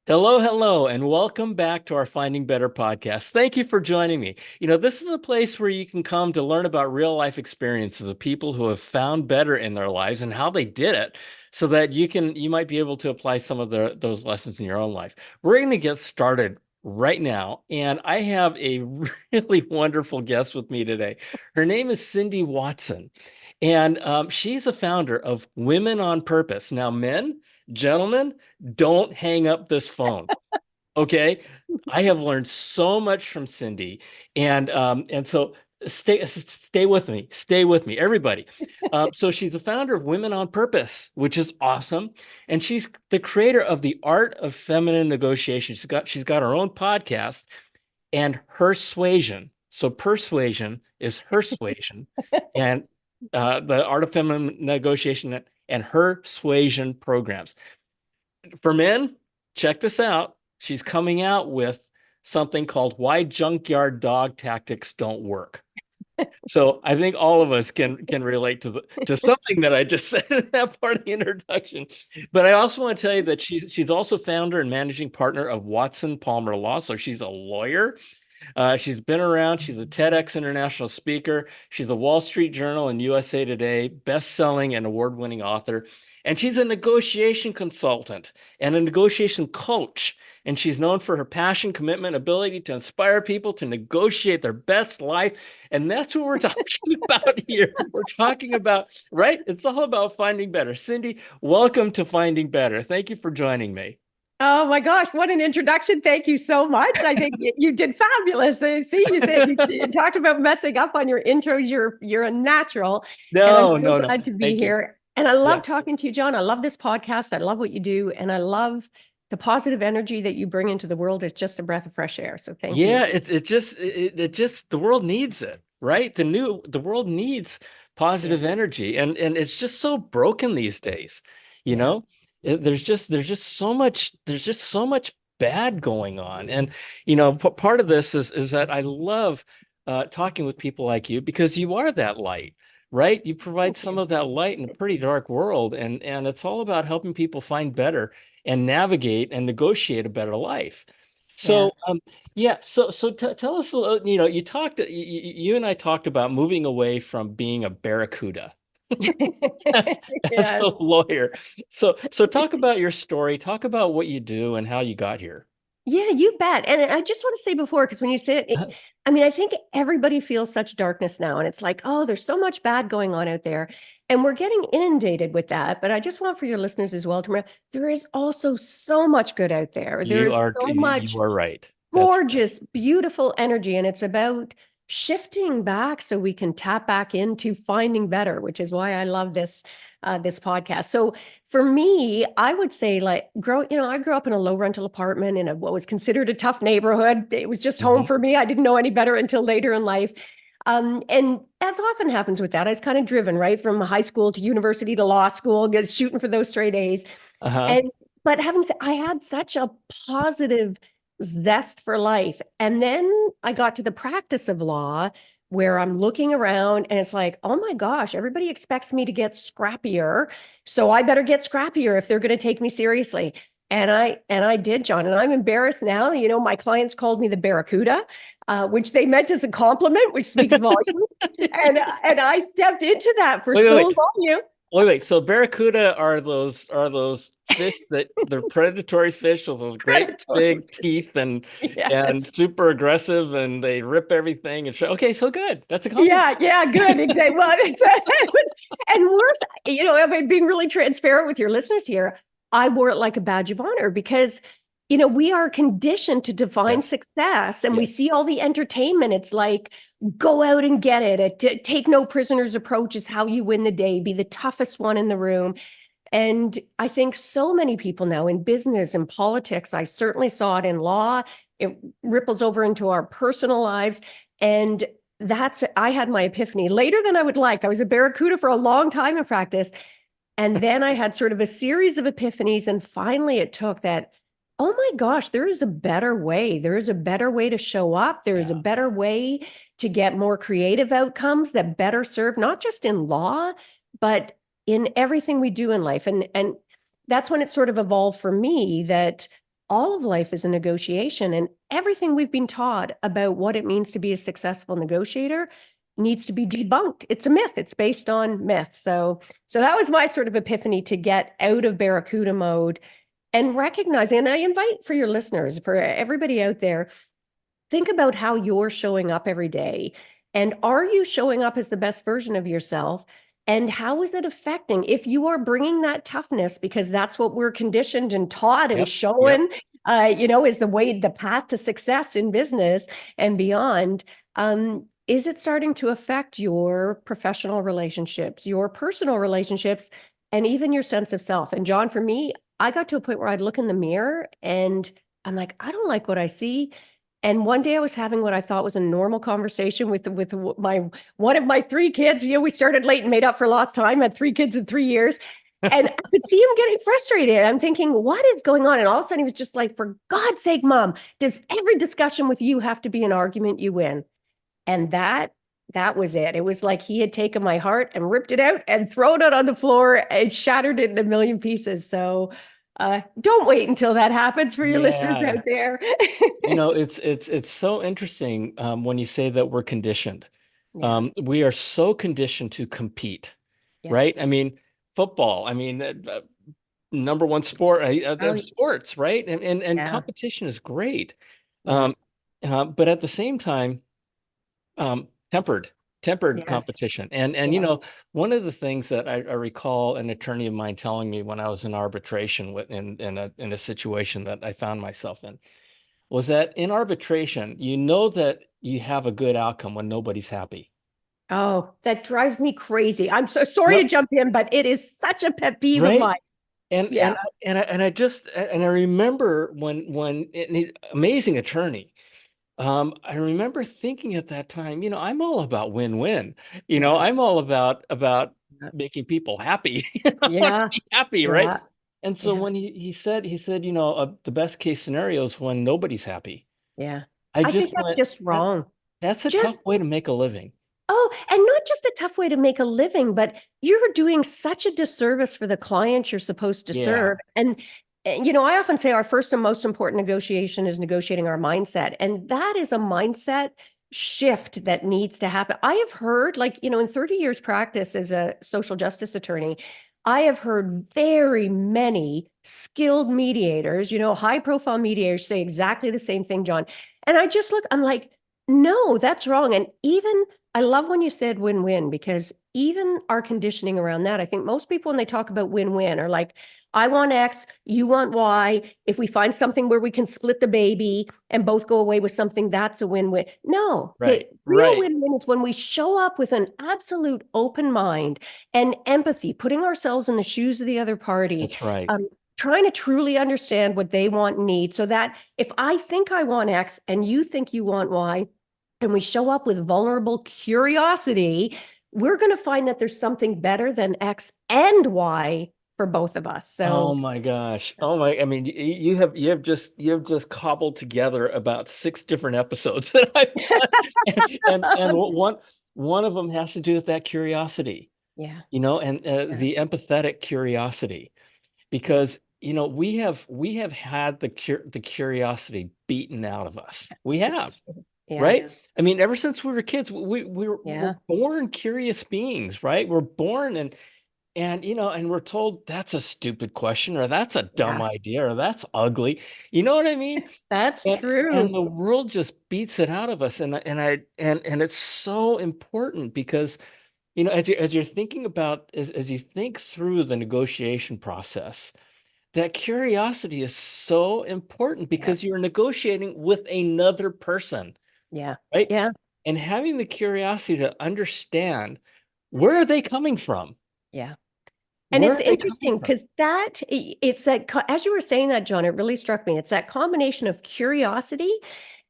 Hello, hello, and welcome back to our Finding Better podcast. Thank you for joining me. This is a place where you can come to learn about real life experiences of people who have found better in their lives and how they did it so that you might be able to apply some of those lessons in your own life. We're going to get started right now, and I have a really wonderful guest with me today. Her name is Cindy Watson, and she's a founder of Women on Purpose. Now, men, gentlemen, don't hang up this phone. Okay. I have learned so much from Cindy. And so stay with me. Stay with me, everybody. So she's the founder of Women on Purpose, which is awesome. And she's the creator of the Art of Feminine Negotiation. She's got her own podcast and Persuasion. So persuasion is her suasion. And the Art of Feminine Negotiation and her suasion programs. For men, check this out. She's coming out with something called Why Junkyard Dog Tactics Don't Work. So I think all of us can relate to something that I just said in that part of the introduction. But I also want to tell you that she's also founder and managing partner of Watson Palmer Law. So she's a lawyer. She's been around. She's a TEDx international speaker. She's a Wall Street Journal and USA Today best-selling and award-winning author. And she's a negotiation consultant and a negotiation coach. And she's known for her passion, commitment, ability to inspire people to negotiate their best life. And that's what we're talking about here. We're talking about, right? It's all about finding better. Cindy, welcome to Finding Better. Thank you for joining me. Oh my gosh, what an introduction. Thank you so much. I think you did fabulous. See, you said you talked about messing up on your intros. You're a natural. And I'm No, so no, no. glad to be Thank you. here. And I love Yeah. talking to you, John. I love this podcast. I love what you do. And I love the positive energy that you bring into the world. It's just a breath of fresh air. So thank you. Yeah, it just the world needs it, right? The world needs Yeah. positive energy, and it's just so broken these days, you Yeah. know? There's just so much bad going on. And part of this is that I love talking with people like you because you are that light, right? You provide Thank some you. of that light in a pretty dark world, and it's all about helping people find better and navigate and negotiate a better life. Yeah. So, yeah. So tell us a little. You and I talked about moving away from being a barracuda as, as Yeah. a lawyer. So talk about your story. Talk about what you do and how you got here. Yeah, you bet. And I just want to say before, because when you say it, I mean, I think everybody feels such darkness now. And it's like, oh, there's so much bad going on out there. And we're getting inundated with that. But I just want for your listeners as well to remember there is also so much good out there. There You is are so you much are right. That's right. gorgeous, beautiful energy. And it's about shifting back so we can tap back into finding better, which is why I love this podcast. So for me, I would say I grew up in a low rental apartment in what was considered a tough neighborhood. It was just home Mhm. for me. I didn't know any better until later in life. And as often happens with that, I was kind of driven, right? From high school to university to law school, shooting for those straight A's. Uh-huh. And but having said, I had such a positive zest for life. And then I got to the practice of law where I'm looking around and it's like, oh my gosh, everybody expects me to get scrappier. So I better get scrappier if they're going to take me seriously. And I did, John. And I'm embarrassed now. My clients called me the Barracuda, which they meant as a compliment, which speaks volumes. And I stepped into that for Wait, so wait, long. wait. So barracuda are those fish that they're predatory fish with those great Predatory. big teeth and Yes. super aggressive and they rip everything and okay, so good. That's a compliment. Yeah, good. Exactly. Well, and worse, I mean, being really transparent with your listeners here, I wore it like a badge of honor because, we are conditioned to define Yes. success and we Yes. see all the entertainment. It's like, go out and get it. Take no prisoners approach is how you win the day, be the toughest one in the room. And I think so many people now in business and politics, I certainly saw it in law. It ripples over into our personal lives. And I had my epiphany later than I would like. I was a barracuda for a long time in practice. And then I had sort of a series of epiphanies. And finally it took that, oh my gosh, there is a better way. There is a better way to show up. There is a Yeah. better way to get more creative outcomes that better serve, not just in law, but in everything we do in life. And that's when it sort of evolved for me that all of life is a negotiation, and everything we've been taught about what it means to be a successful negotiator needs to be debunked. It's a myth. It's based on myth. So that was my sort of epiphany to get out of Barracuda mode and recognize, and I invite for your listeners, for everybody out there, think about how you're showing up every day. And are you showing up as the best version of yourself? And how is it affecting if you are bringing that toughness, because that's what we're conditioned and taught and Yep. Yep. shown, is the way, the path to success in business and beyond. Is it starting to affect your professional relationships, your personal relationships, and even your sense of self? And John, for me, I got to a point where I'd look in the mirror and I'm like, I don't like what I see. And one day I was having what I thought was a normal conversation with my one of my three kids. We started late and made up for lost time. Had three kids in 3 years. And I could see him getting frustrated. I'm thinking, what is going on? And all of a sudden he was just like, for God's sake, Mom, does every discussion with you have to be an argument you win? And that was it. It was like he had taken my heart and ripped it out and thrown it on the floor and shattered it in a million pieces. So don't wait until that happens for your listeners Yeah. out there. It's so interesting when you say that we're conditioned. Yeah. We are so conditioned to compete, Yeah. right? I mean, football, I mean, number one sport Oh, of sports, right? And yeah. competition is great. Yeah. But at the same time, tempered Yes. competition. And Yes. one of the things that I recall an attorney of mine telling me when I was in arbitration in a situation that I found myself in was that in arbitration, you know that you have a good outcome when nobody's happy. Oh, that drives me crazy. I'm so sorry to Yep. jump in, but it is such a pet peeve of Right. mine. And Yeah. I remember when amazing attorney. I remember thinking at that time, I'm all about win-win. Yeah. I'm all about making people happy. I want to Yeah. be happy, right? Yeah. And so Yeah. when he said, the best case scenario is when nobody's happy. Yeah. I I think just that's went, just wrong. that's a Just tough way to make a living. Oh, and not just a tough way to make a living, but you're doing such a disservice for the client you're supposed to Yeah. serve. And I often say our first and most important negotiation is negotiating our mindset. And that is a mindset shift that needs to happen. I have heard, like, in 30 years practice as a social justice attorney, I have heard very many skilled mediators, high profile mediators say exactly the same thing, John. And I just look, I'm like, no, that's wrong. And even I love when you said win-win, because even our conditioning around that, I think most people, when they talk about win-win, are like, I want X, you want Y. If we find something where we can split the baby and both go away with something, that's a win-win. No, the Right. real Right. win-win is when we show up with an absolute open mind and empathy, putting ourselves in the shoes of the other party, That's right. um, trying to truly understand what they want and need, so that if I think I want X and you think you want Y, and we show up with vulnerable curiosity, we're going to find that there's something better than X and Y for both of us. Oh So, my gosh. Oh my, I mean, you have just cobbled together about 6 different episodes that I've done. And one of them has to do with that curiosity, yeah, and yeah, the empathetic curiosity, because we have had the curiosity beaten out of us. We it's have, true. Yeah, right? I mean, ever since we were kids, we're yeah, born curious beings, right? We're born and we're told that's a stupid question, or that's a dumb yeah. idea, or that's ugly. You know what I mean? That's And true. the world just beats it out of us. And it's so important because, as you're thinking about as you think through the negotiation process, that curiosity is so important Yeah, because you're negotiating with another person, yeah, right? yeah, And having the curiosity to understand, where are they coming from? yeah. And Where it's are they coming interesting from? because it's that, as you were saying that, John, it really struck me. It's that combination of curiosity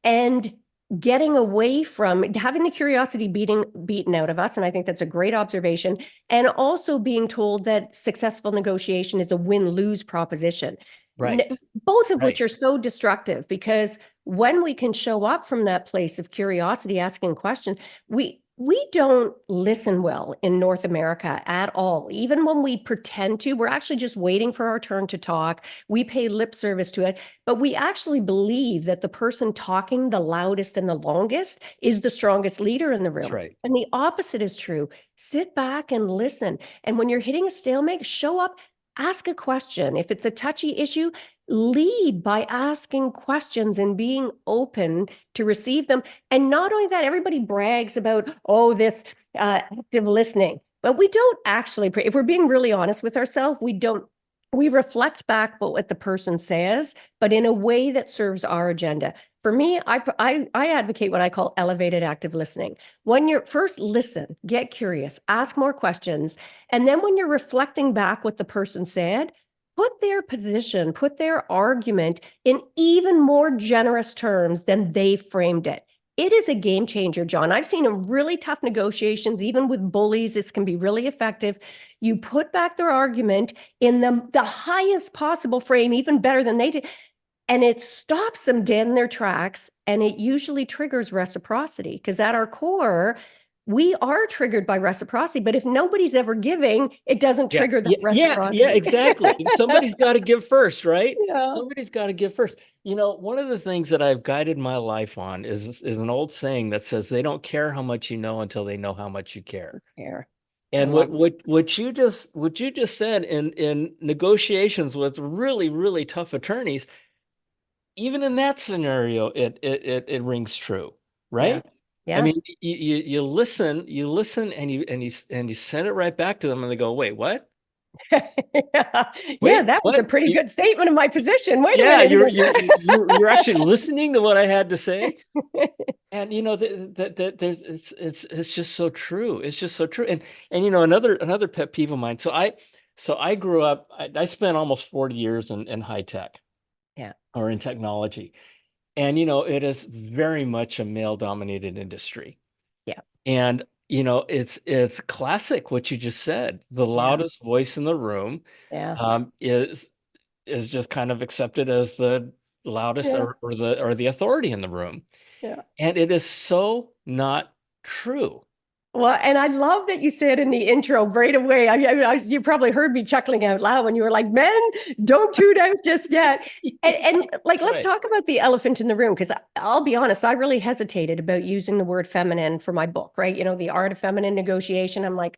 and getting away from having the curiosity beaten out of us. And I think that's a great observation. And also being told that successful negotiation is a win-lose proposition. Right, Both of which right. are so destructive, because when we can show up from that place of curiosity, asking questions, we We don't listen well in North America at all. Even when we pretend to, we're actually just waiting for our turn to talk. We pay lip service to it, but we actually believe that the person talking the loudest and the longest is the strongest leader in the That's room. right. And the opposite is true. Sit back and listen. And when you're hitting a stalemate, show up, ask a question. If it's a touchy issue, lead by asking questions and being open to receive them. And not only that, everybody brags about, oh, this active listening, but we don't actually, if we're being really honest with ourselves, we don't, we reflect back what the person says, but in a way that serves our agenda. For me, I advocate what I call elevated active listening. When you're first listen, get curious, ask more questions. And then when you're reflecting back what the person said, put their position, put their argument in even more generous terms than they framed it. It is a game changer, John. I've seen in really tough negotiations, even with bullies, this can be really effective. You put back their argument in the highest possible frame, even better than they did, and it stops them dead in their tracks. And it usually triggers reciprocity because at our core, we are triggered by reciprocity. But if nobody's ever giving, it doesn't Yeah, trigger that yeah, reciprocity. exactly. Somebody's got to give first, right? Yeah. Somebody's got to give first. One of the things that I've guided my life on is an old saying that says they don't care how much you know until they know how much you care. Here. I And love what you just said in negotiations with really, really tough attorneys, even in that scenario, it rings true, Yeah. right? I Yeah. mean, you listen, and you send it right back to them, and they go, "Wait, what? Yeah. Yeah, Wait, that was a what? pretty good statement of my position. Wait a Yeah, minute you're actually listening to what I had to say." here. And that there's it's just so true. It's just so true. And another pet peeve of mine. So I grew up. I spent almost 40 years in high tech Yeah. or in technology, and it is very much a male dominated industry. Yeah. And it's classic what you just said. The Yeah. loudest voice in the room Yeah. is just kind of accepted as the loudest Yeah. or the authority in the room. Yeah. And it is so not true. Well, and I love that you said in the intro right away. You probably heard me chuckling out loud when you were like, "Men, don't tune out just yet." And like, That's let's right. talk about the elephant in the room because I'll be honest, I really hesitated about using the word feminine for my book, right? The art of feminine negotiation. I'm like,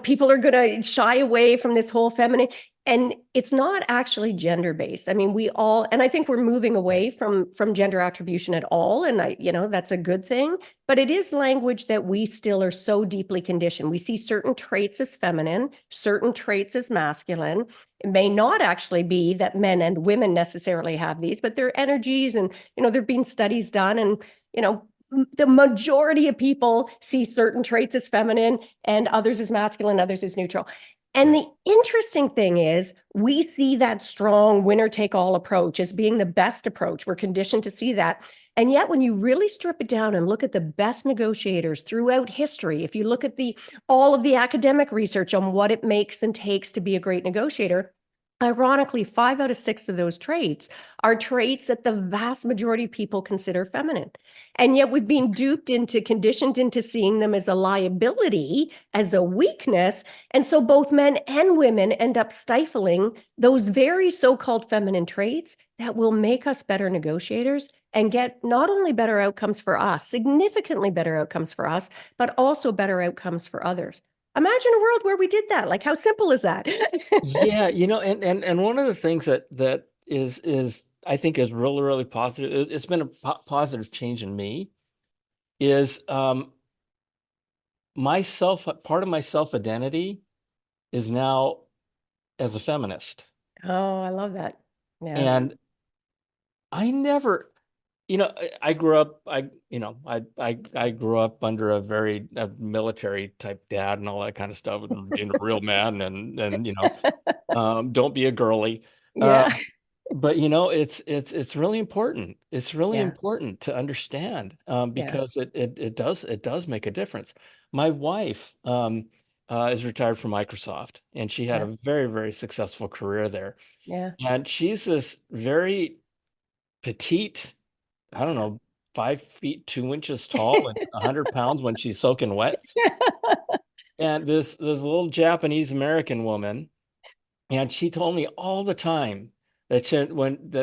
people are going to shy away from this whole feminine. And it's not actually gender based. I mean, we all, and I think we're moving Right. away from gender attribution at all. And that's a good thing. But it is language that we still are so deeply conditioned. We see certain traits as feminine, certain traits as masculine. It may not actually be that men and women necessarily have these, but they're energies. And, there've been studies done and, the majority of people see certain traits as feminine and others as masculine, others as neutral. And Right. the interesting thing is, we see that strong winner take all approach as being the best approach. We're conditioned to see that. And yet, when you really strip it down and look at the best negotiators throughout history, if you look at all of the academic research on what it makes and takes to be a great negotiator, ironically, 5 out of 6 of those traits are traits that the vast majority of people consider feminine. And yet we've been conditioned into seeing them as a liability, as a weakness. And so both men and women end up stifling those very so-called feminine traits that will make us better negotiators and get not only better outcomes for us, significantly better outcomes for us, but also better outcomes for others. Imagine a world where we did that. Like, how simple is that? Yeah, and one of the things that is I think is really, really positive. It's been a positive change in me is part of my self identity is now as a feminist. Oh, I love that. Yeah. And I never, I grew up, I grew up under a very military type dad and all that kind of stuff, and being a real man, and don't be a girly. Uh, Yeah. but it's really important. It's really Yeah. important to understand Yeah. because it does make a difference. My wife is retired from Microsoft, and she had Yeah. a very, very successful career there. Yeah. And she's this very petite, I don't know, 5 feet 2 inches tall and 100 pounds when she's soaking wet. And this little Japanese American woman, and she told me all the time that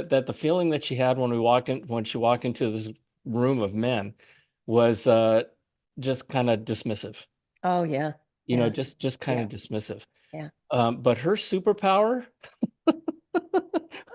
that the feeling that she had when she walked into this room of men was just kind of dismissive. Oh, yeah. Just kind of dismissive. Yeah. But her superpower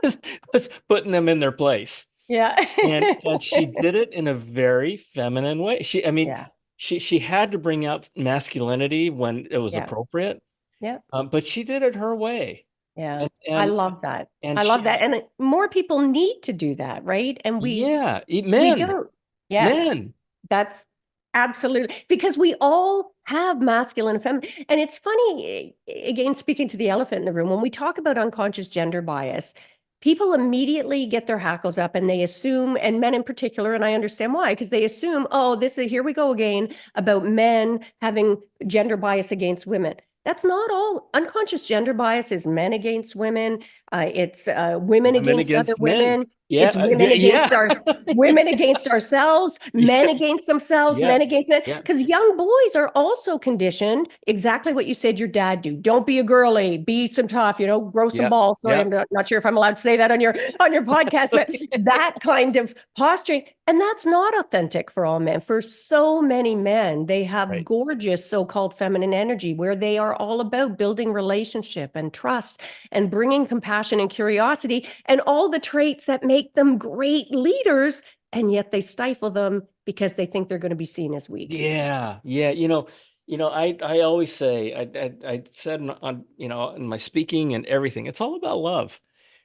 was, was putting them in their place. Yeah. And she did it in a very feminine way. She had to bring out masculinity when it was appropriate. Yeah. But she did it her way. Yeah. I love that. I love that. And more people need to do that, right? And we don't. Yes. Men. That's absolutely, because we all have masculine and feminine. And it's funny, again, speaking to the elephant in the room, when we talk about unconscious gender bias, people immediately get their hackles up and they assume, and men in particular, and I understand why, because they assume, oh, here we go again about men having gender bias against women. That's not all. Unconscious gender bias is men against women. It's women against other women. Yeah. It's women against women against ourselves, men against themselves, men against men. Because young boys are also conditioned exactly what you said your dad do. Don't be a girly, be some tough, grow some balls. Sorry, I'm not sure if I'm allowed to say that on your podcast, but that kind of posturing. And that's not authentic for all men. For so many men, they have gorgeous so-called feminine energy where they are all about building relationship and trust and bringing compassion and curiosity and all the traits that make them great leaders. And yet they stifle them because they think they're going to be seen as weak. Yeah. I always say, I said on, in my speaking and everything, it's all about love.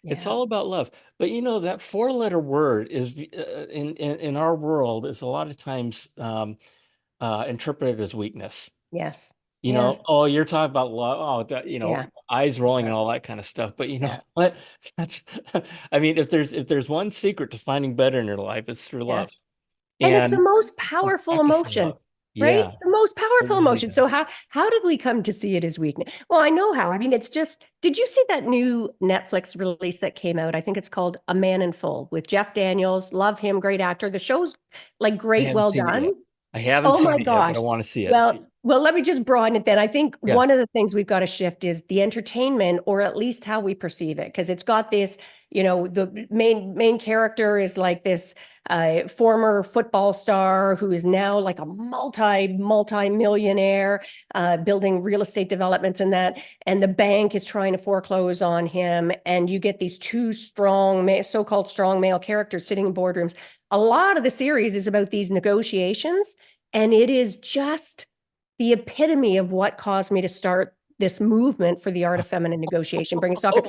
It's all about love. But that 4-letter word is in our world is a lot of times interpreted as weakness. Yes. Oh, you're talking about love. Oh, eyes rolling and all that kind of stuff. But what? I mean, if there's one secret to finding better in your life, it's through love. And it's the most powerful emotion. Right? The most powerful emotion. So how did we come to see it as weakness? Well, I know how. I mean, it's just, did you see that new Netflix release that came out? I think it's called A Man in Full with Jeff Daniels. Love him, great actor. The show's like great, well done. I haven't seen it yet, but I want to see it. Well, let me just broaden it then. I think one of the things we've got to shift is the entertainment, or at least how we perceive it, because it's got this, the main character is like this former football star who is now like a multi-millionaire, building real estate developments and that, and the bank is trying to foreclose on him, and you get these two so-called strong male characters sitting in boardrooms. A lot of the series is about these negotiations, and it is just the epitome of what caused me to start this movement for the art of feminine negotiation, bringing soccer.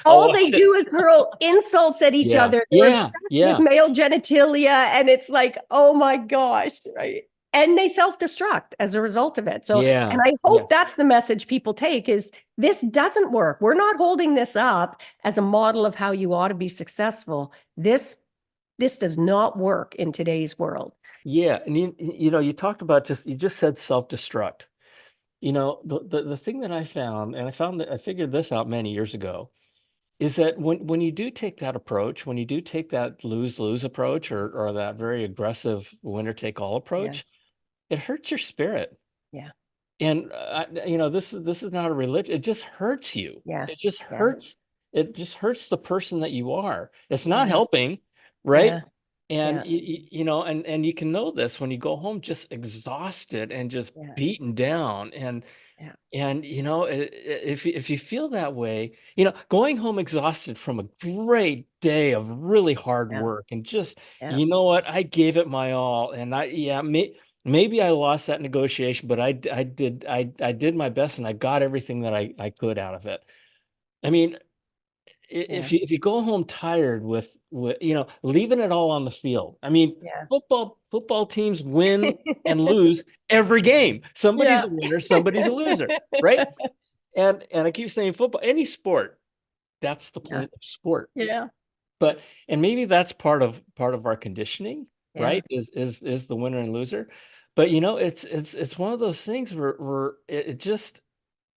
All they do is hurl insults at each other. They're with male genitalia, and it's like, oh my gosh, right? And they self-destruct as a result of it. So, and I hope that's the message people take is this doesn't work. We're not holding this up as a model of how you ought to be successful. This does not work in today's world. Yeah. And you talked about you just said self-destruct. The thing that I found, and I figured this out many years ago, is that when you do take that approach, when you do take that lose-lose approach or that very aggressive winner-take-all approach, it hurts your spirit. Yeah. And this is not a religion. It just hurts you. Yeah. It just hurts. It just hurts the person that you are. It's not helping, right? Yeah. And and you can know this when you go home just exhausted and just beaten down. And if you feel that way, going home exhausted from a great day of really hard work and just I gave it my all, and maybe I lost that negotiation, but I did my best and I got everything that I could out of it. I mean, if you go home tired with leaving it all on the field. I mean, football teams win and lose every game. Somebody's a winner, somebody's a loser, right? And I keep saying football, any sport, that's the point of sport. Yeah. And maybe that's part of our conditioning, right? Is the winner and loser. But it's one of those things where it just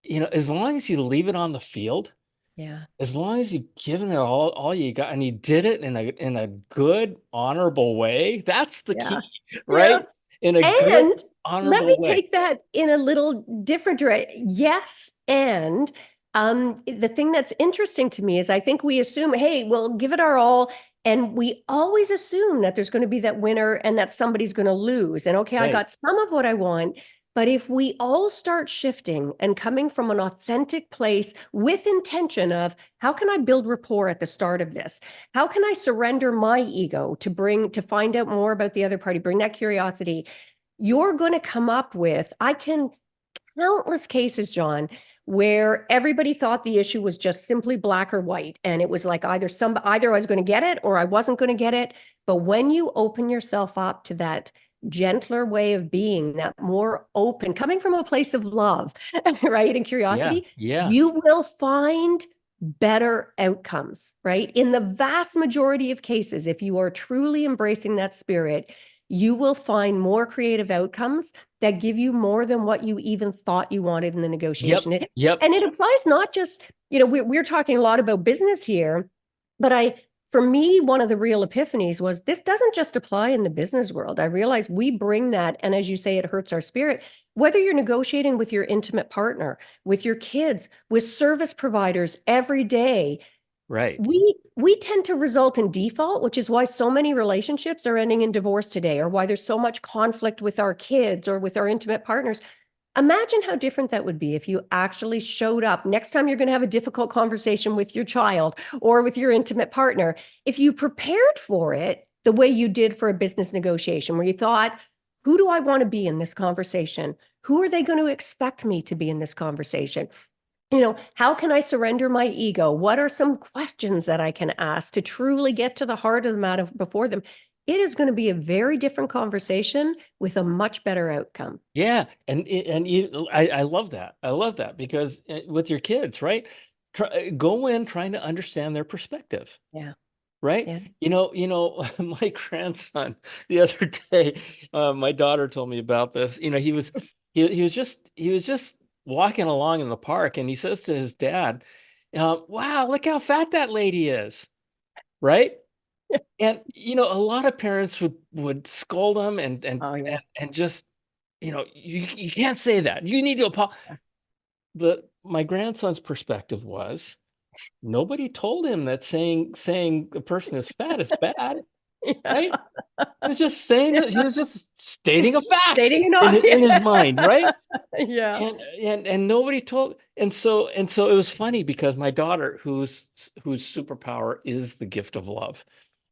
as long as you leave it on the field, Yeah. as long as you've given it all you got, and you did it in a good, honorable way, that's the Yeah. key, Yeah. right? In a good, And let honorable me way. take that in a little different direction. Yes, and the thing that's interesting to me is I think we assume, hey, we'll give it our all, and we always assume that there's going to be that winner and that somebody's going to lose. And okay, I Right. got some of what I want, but if we all start shifting and coming from an authentic place with intention of how can I build rapport at the start of this? How can I surrender my ego to find out more about the other party, bring that curiosity? You're going to come up with, I can countless cases, John, where everybody thought the issue was just simply black or white. And it was like either I was going to get it or I wasn't going to get it. But when you open yourself up to that gentler way of being, that more open, coming from a place of love, right? And Yeah. curiosity, Yeah. you will find better outcomes, right? In the vast majority of cases, if you are truly embracing that spirit, you will find more creative outcomes that give you more than what you even thought you wanted in the Yep. negotiation. Yep. And it applies not just, we're talking a lot about business here, but for me, one of the real epiphanies was this doesn't just apply in the business world. I realize we bring that, and as you say, it hurts our spirit. Whether you're negotiating with your intimate partner, with your kids, with service providers every day, Right. we tend to result in default, which is why so many relationships are ending in divorce today, or why there's so much conflict with our kids or with our intimate partners. Imagine how different that would be if you actually showed up next time you're going to have a difficult conversation with your child or with your intimate partner. If you prepared for it the way you did for a business negotiation, where you thought, who do I want to be in this conversation? Who are they going to expect me to be in this conversation? How can I surrender my ego? What are some questions that I can ask to truly get to the heart of the matter before them? It is going to be a very different conversation with a much better outcome. Yeah. I love that. I love that because with your kids, right? Go in trying to understand their perspective. Yeah. Right? Yeah. My grandson the other day, my daughter told me about this. He was just walking along in the park, and he says to his dad, "Wow, look how fat that lady is!" Right? And a lot of parents would scold him Oh, yeah. and just you can't say that. You need to apologize. My grandson's perspective was nobody told him that saying a person is fat is bad. Yeah. Right? He was just saying that he was just stating a fact Dating an in his audience. mind, right? Yeah. And nobody told, and so it was funny because my daughter, whose superpower is the gift of love,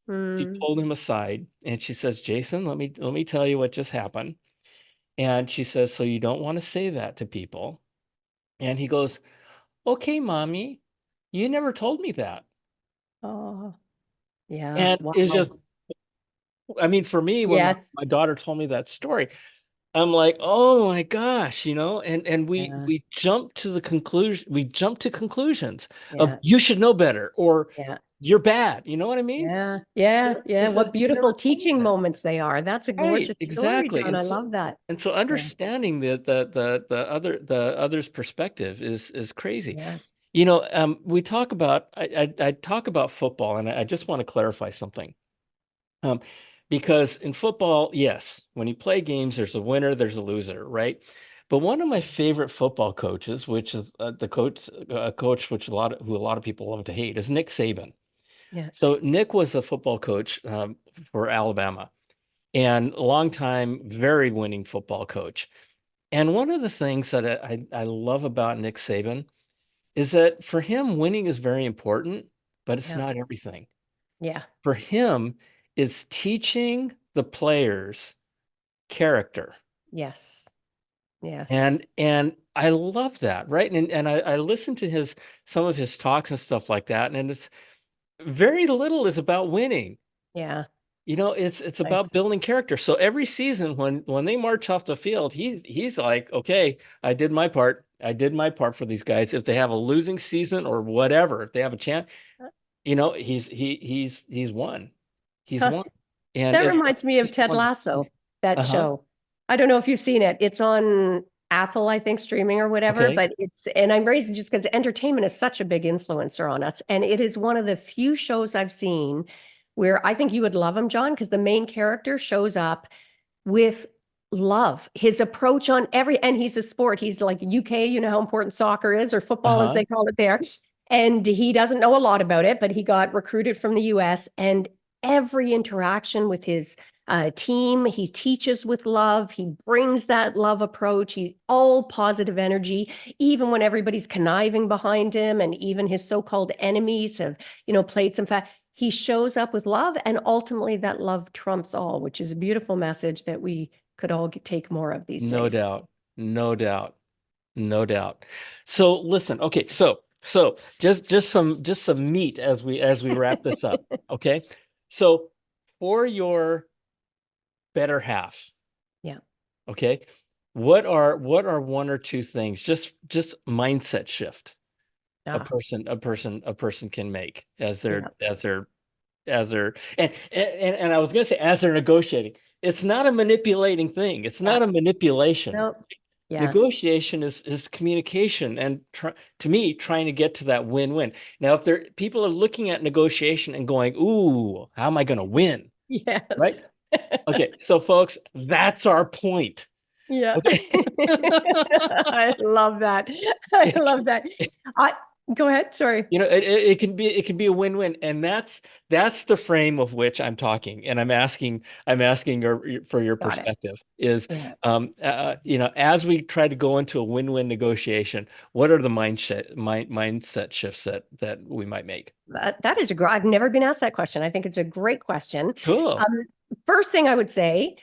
she Mm. pulled him aside and she says, "Jason, let me tell you what just happened." And she says, "So you don't want to say that to people?" And he goes, "Okay, mommy, you never told me that." Oh, yeah. And it's just, Wow. I mean, for me, when Yes. my daughter told me that story, I'm like, oh my gosh, and Yeah. we jump to the conclusion, we jump to conclusions of Yeah. you should know better or Yeah. you're bad. You know what I mean? Yeah. Yeah. Yeah. It What says you never beautiful told me teaching that. moments they are. That's a Right, gorgeous story, exactly. John. I love that. And so Yeah. understanding the other's perspective is crazy. Yeah. We talk about I talk about football, and I just want to clarify something. Um, because in football, yes, when you play games, there's a winner, there's a loser, right? But one of my favorite football coaches, which is the coach which who a lot of people love to hate, is Nick Saban. Yeah. So Nick was a football coach for Alabama and a long time, very winning football coach. And one of the things that I love about Nick Saban is that for him, winning is very important, but it's Yeah. not everything. Yeah. For him, it's teaching the players character. Yes. Yes. And I love that, right? And I listen to some of his talks and stuff like that, and it's very little is about winning. Yeah. It's about Nice. building character. So every season when they march off the field, he's like, okay, I did my part. I did my part for these guys. If they have a losing season or whatever, if they have a chance, he's won. He's Huh. won. And That it reminds me of just Ted won. Lasso, that Uh-huh. show. I don't know if you've seen it. It's on Apple, I think, streaming or whatever, Okay. but and I'm raised just because entertainment is such a big influencer on us. And it is one of the few shows I've seen where I think you would love him, John, because the main character shows up with love. His approach on and he's a sport. He's like UK, you know how important soccer is, or football as Uh-huh. they call it there. And he doesn't know a lot about it, but he got recruited from the US, and every interaction with his team, he teaches with love. He brings that love approach. He all positive energy, even when everybody's conniving behind him, and even his so-called enemies have, played some fat. He shows up with love, and ultimately that love trumps all, which is a beautiful message that we could all take more of these No days. doubt. No doubt. No doubt. So listen, okay, so just some meat as we wrap this up. Okay. So for your better half, Yeah. okay, what are one or two things, just mindset shift a Ah, person can make as they're yeah. as they're as they're and I was gonna say as they're negotiating. It's not a manipulating thing. It's Yeah. not a manipulation. No. Yeah. Negotiation is communication, and to me, trying to get to that win-win. Now, if people are looking at negotiation and going, "Ooh, how am I going to win?" Right? Yes. Okay, so folks, that's our point. Yeah. Okay. I love that. I love that. I Go ahead. Sorry. It can be a win-win, and that's the frame of which I'm talking, and I'm asking for your Got it. perspective is, Yeah. as we try to go into a win-win negotiation, what are the mindset shifts that we might make? That is a great. I've never been asked that question. I think it's a great question. Cool. Um, First thing I would say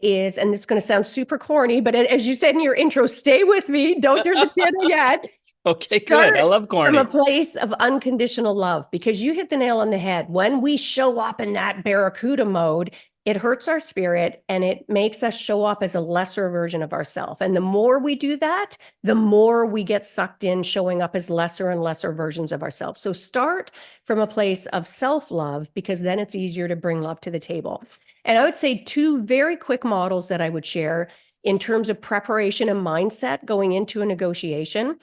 is, and it's going to sound super corny, but as you said in your intro, stay with me. Don't turn the channel yet. Okay, good. I Start love from a corny. place of unconditional love, because you hit the nail on the head. When we show up in that barracuda mode, it hurts our spirit, and it makes us show up as a lesser version of ourselves. And the more we do that, the more we get sucked in showing up as lesser and lesser versions of ourselves. So start from a place of self-love, because then it's easier to bring love to the table. And I would say two very quick models that I would share in terms of preparation and mindset going into a negotiation.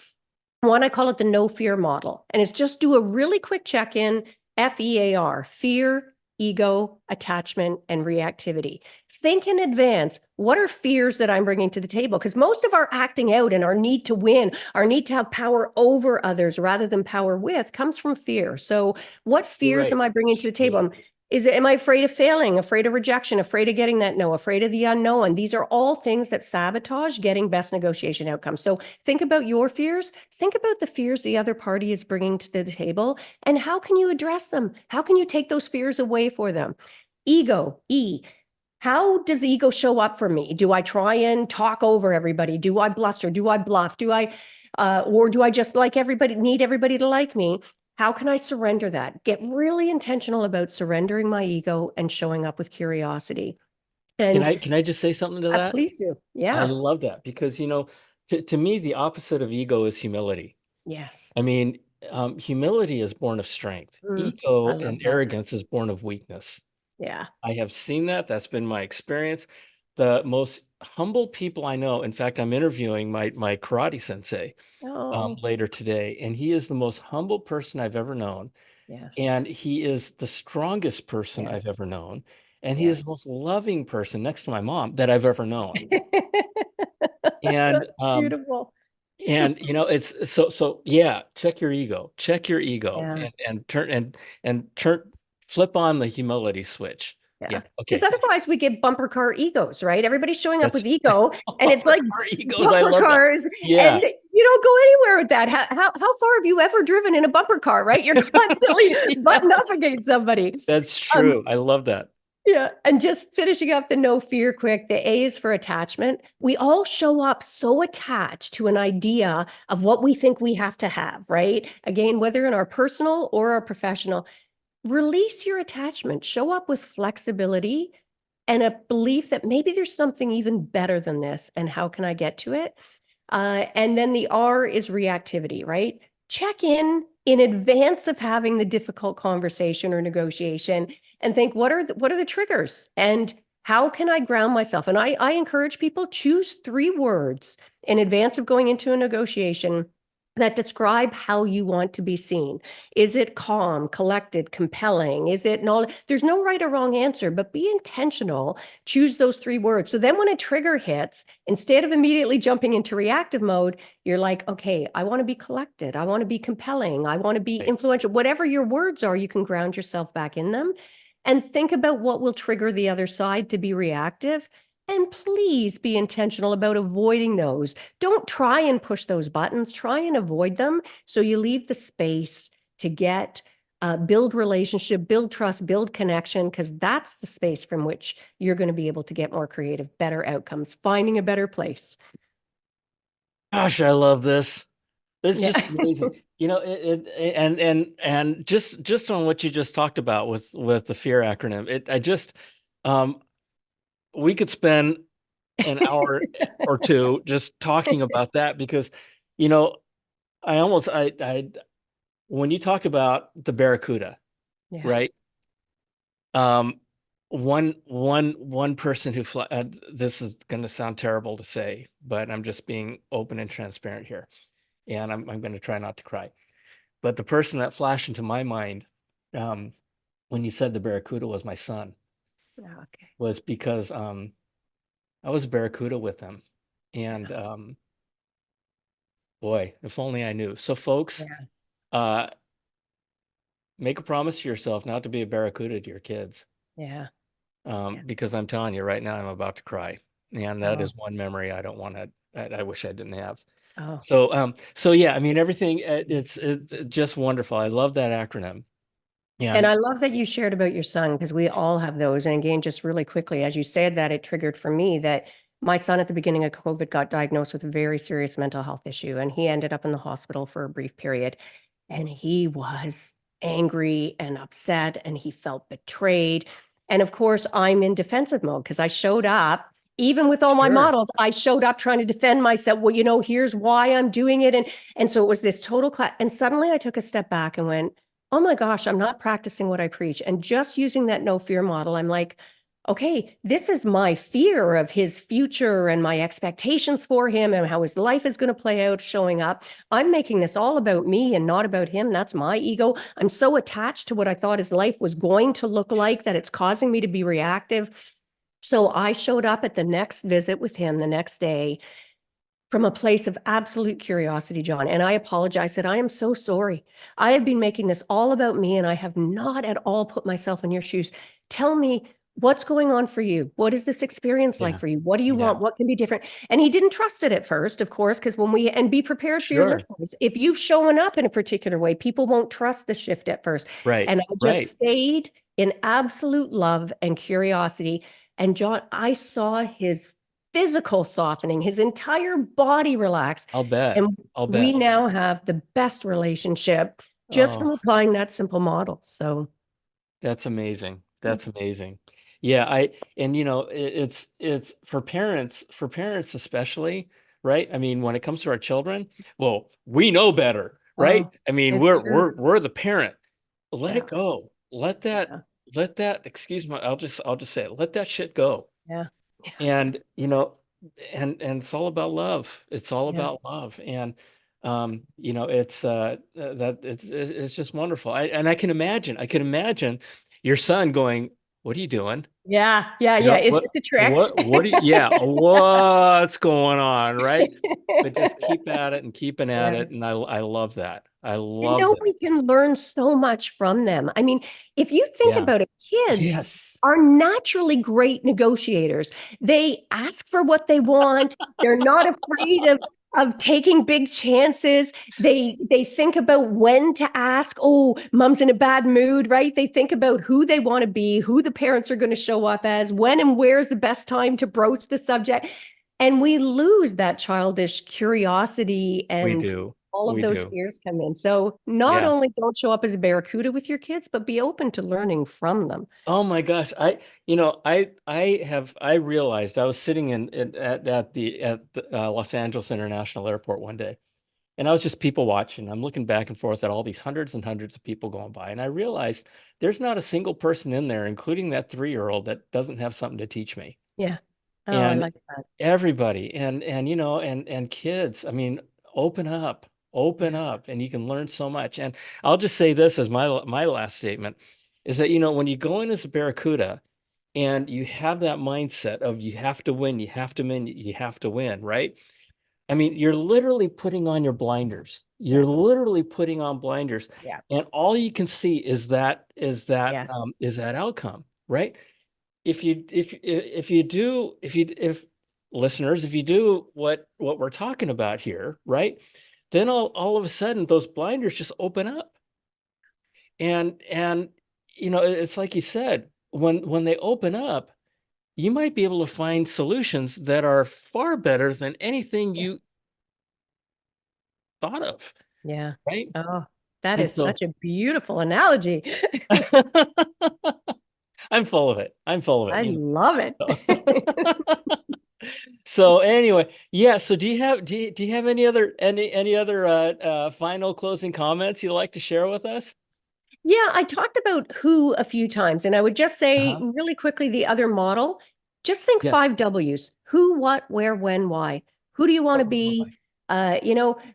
One, I call it the no fear model. And it's just do a really quick check-in, FEAR, fear, ego, attachment, and reactivity. Think in advance, what are fears that I'm bringing to the table? Because most of our acting out and our need to win, our need to have power over others rather than power with, comes from fear. So what You're fears right. am I bringing to the Yeah. table? Am I afraid of failing, afraid of rejection, afraid of getting that no, afraid of the unknown? These are all things that sabotage getting best negotiation outcomes. So think about your fears. Think about the fears the other party is bringing to the table, and how can you address them? How can you take those fears away for them? Ego, E. How does ego show up for me? Do I try and talk over everybody? Do I bluster? Do I bluff? Or do I just need everybody to like me? How can I surrender that? Get really intentional about surrendering my ego and showing up with curiosity. Can And I can I just say something to that? please do. I Yeah. love that because to me the opposite of ego is humility. Yes. I mean, humility is born of strength. I Ego love and that. arrogance is born of weakness. Yeah. I have seen that. That's been my experience. The most humble people I know, in fact, I'm interviewing my karate sensei Oh, later today, and he is the most humble person I've ever known. yes. And he is the strongest person I've ever Yes. known. And he Yeah. is the most loving person next to my mom that I've ever known. And That's beautiful. it's so yeah, check your ego Yeah. and flip on the humility switch. Yeah. Yeah, Because okay. otherwise we get bumper car egos, right? Everybody's showing up That's with ego, and it's like our egos. I bumper love that. cars, Yeah, and you don't go anywhere with that. How far have you ever driven in a bumper car, right? You're constantly butting up against somebody. that's Um, true. I love that. Yeah. And just finishing up the no fear quick, the A is for attachment. We all show up so attached to an idea of what we think we have to have, right? Again, whether in our personal or our professional, release your attachment, show up with flexibility and a belief that maybe there's something even better than this. And how can I get to it? And then the R is reactivity, right? Check in advance of having the difficult conversation or negotiation, and think, what are the triggers, and how can I ground myself? And I encourage people, choose 3 words in advance of going into a negotiation that describe how you want to be seen. Is it calm, collected, compelling? Is it not? There's no right or wrong answer, but be intentional. Choose those 3 words. So then when a trigger hits, instead of immediately jumping into reactive mode, you're like, okay, I want to be collected. I want to be compelling. I want to be Right. influential. Whatever your words are, you can ground yourself back in them and think about what will trigger the other side to be reactive. And please be intentional about avoiding those. Don't try and push those buttons, try and avoid them. So you leave the space to build relationship, build trust, build connection, because that's the space from which you're going to be able to get more creative, better outcomes, finding a better place. Gosh, I love this. It's Yeah. just amazing. And just on what you just talked about with the fear acronym, I just we could spend an hour or two just talking about that because, you know, I when you talk about the Barracuda, Yeah. right? Um, one person who this is going to sound terrible to say, but I'm just being open and transparent here, and I'm going to try not to cry. But the person that flashed into my mind, um, when you said the Barracuda was my son, Okay. was because I was a Barracuda with him, Yeah. and boy, if only I knew. So, folks, Yeah. uh, make a promise to yourself not to be a Barracuda to your kids, Yeah. Yeah. because I'm telling you right now, I'm about to cry, and that Oh. is one memory I don't want to. I wish I didn't have. Oh. So yeah, I mean, everything. It's just wonderful. I love that acronym, And and I love that you shared about your son because we all have those. And again, just really quickly, as you said that, it triggered for me that my son at the beginning of COVID got diagnosed with a very serious mental health issue, and he ended up in the hospital for a brief period. And he was angry and upset, and he felt betrayed. And of course, I'm in defensive mode because I showed up. Even with all my sure, models, I showed up trying to defend myself. Well, here's why I'm doing it. And so it was this total class. And suddenly I took a step back and went, oh my gosh, I'm not practicing what I preach. And just using that no fear model, I'm like, okay, this is my fear of his future and my expectations for him and how his life is going to play out showing up. I'm making this all about me and not about him. That's my ego. I'm so attached to what I thought his life was going to look like that it's causing me to be reactive. So I showed up at the next visit with him the next day from a place of absolute curiosity, John. And I apologize. Said, I am so sorry. I have been making this all about me and I have not at all put myself in your shoes. Tell me what's going on for you. What is this experience like yeah, for you? What do you yeah, want? What can be different? And he didn't trust it at first, of course, because and be prepared for your sure, listeners. If you've shown up in a particular way, people won't trust the shift at first. right, And I just right. stayed in absolute love and curiosity. And John, I saw his physical softening, his entire body relax. I'll bet. And I'll we bet. now have the best relationship just from Oh, applying that simple model. So, that's amazing. That's amazing. Yeah, and it's for parents especially, right? I mean, when it comes to our children, well, we know better, right? oh, I mean, it's true. we're the parent. Let Yeah. it go. Yeah. Let that, excuse my, I'll just say it. Let that shit go. Yeah. Yeah. And and it's all about love. It's all Yeah. about love. And it's that it's just wonderful. I can imagine your son going, "What are you doing? Yeah. Yeah. You Yeah. know, Is it the trick? what do you, yeah, what's going on?" Right? But just keep at it and keeping at Yeah. it. And I love that. I You love know, that. we can learn so much from them. I mean, if you think Yeah. about it, kids Yes. are naturally great negotiators. They ask for what they want. They're not afraid of taking big chances. They think about when to ask. Oh, mom's in a bad mood, right? They think about who they want to be, who the parents are going to show up as, when and where's the best time to broach the subject. And we lose that childish curiosity We and do. all of We those do. fears come in. So not Yeah. only don't show up as a barracuda with your kids, but be open to learning from them. Oh my gosh. I realized I was sitting at the Los Angeles International Airport one day, and I was just people watching. I'm looking back and forth at all these hundreds and hundreds of people going by, and I realized there's not a single person in there, including that 3-year-old, that doesn't have something to teach me. Yeah. Oh, I And like that. everybody and and kids, I mean, open up, open Yeah. up, and you can learn so much. And I'll just say this as my last statement is that, when you go in as a Barracuda and you have that mindset of you have to win, you have to win, you have to win, right? I mean, you're literally putting on your blinders. You're Yeah. literally putting on blinders, Yeah. and all you can see is Yes. that outcome, right? If listeners, if you do what we're talking about here, right, then all of a sudden those blinders just open up, and it's like you said, when they open up, you might be able to find solutions that are far better than anything Yeah. you thought of, Yeah. right? Oh, that And is so such a beautiful analogy. I'm full of it. I'm full of I it. love it. So anyway, yeah. So do you have any other final closing comments you'd like to share with us? Yeah, I talked about who a few times, and I would just say Uh-huh. really quickly the other model. Just think Yes. five W's: who, what, where, when, why. Who do you want to Oh be? my.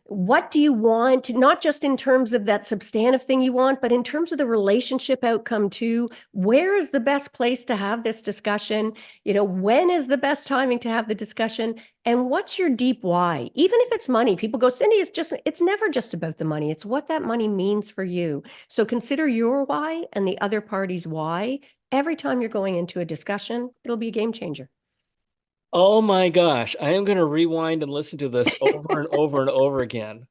What do you want? Not just in terms of that substantive thing you want, but in terms of the relationship outcome too. Where is the best place to have this discussion? When is the best timing to have the discussion? And what's your deep why? Even if it's money, people go, Cindy, it's never just about the money. It's what that money means for you. So consider your why and the other party's why. Every time you're going into a discussion, it'll be a game changer. Oh my gosh. I am going to rewind and listen to this over and over and over again.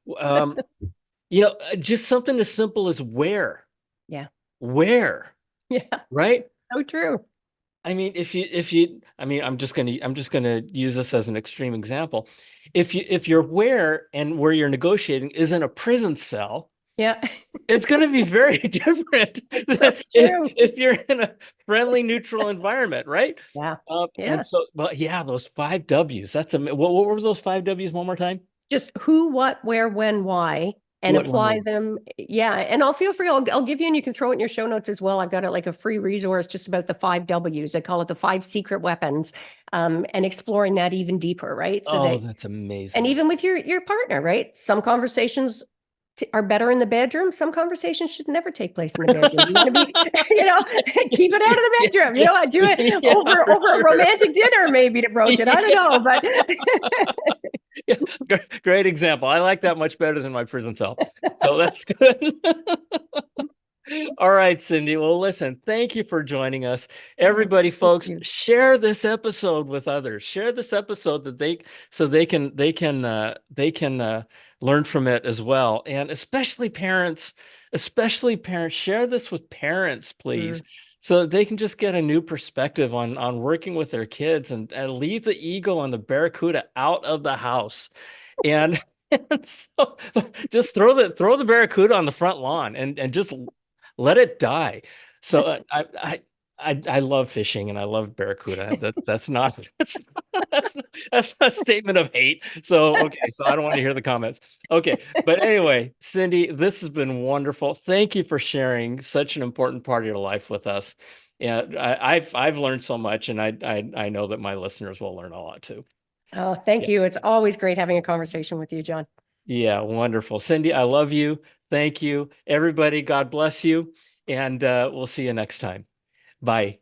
Just something as simple as Yeah. where, Yeah. right? So true. I mean, I mean, I'm just gonna use this as an extreme example. If you're where you're negotiating is in a prison cell, Yeah. it's going to be very different So than true. if you're in a friendly, neutral environment, right? Yeah. And Yeah. so, but yeah, those five W's. What were those five W's one more time? Just who, what, where, when, why, and What, when, apply where? them. Yeah. And I'll feel free. I'll give you, and you can throw it in your show notes as well. I've got it like a free resource just about the five W's. I call it the five secret weapons, and exploring that even deeper, right? So Oh, that, that's and amazing. even with your partner, right? Some conversations are better in the bedroom. Some conversations should never take place in the bedroom. You want to be, keep it out of the Yeah, bedroom. yeah, I do it yeah, over for a sure. romantic dinner, maybe to broach it. I don't Yeah. know, but Yeah, great example. I like that much better than my prison cell. So that's good. All right, Cindy. Well, listen, thank you for joining us. oh, Everybody, thank folks, you. share this episode with others. Share this episode that they can learn from it as well. And especially parents, share this with parents, please, Mm. so that they can just get a new perspective on working with their kids and leave the ego and the barracuda out of the house. And, and so just throw the barracuda on the front lawn and just let it die. So I love fishing and I love barracuda. That's not that's not a statement of hate. So okay, so I don't want to hear the comments. Okay, but anyway, Cindy, this has been wonderful. Thank you for sharing such an important part of your life with us. And I've learned so much, and I know that my listeners will learn a lot too. Oh, thank Yeah, you. It's always great having a conversation with you, John. yeah, wonderful. Cindy, I love you. Thank you, everybody. God bless you, and we'll see you next time. Bye.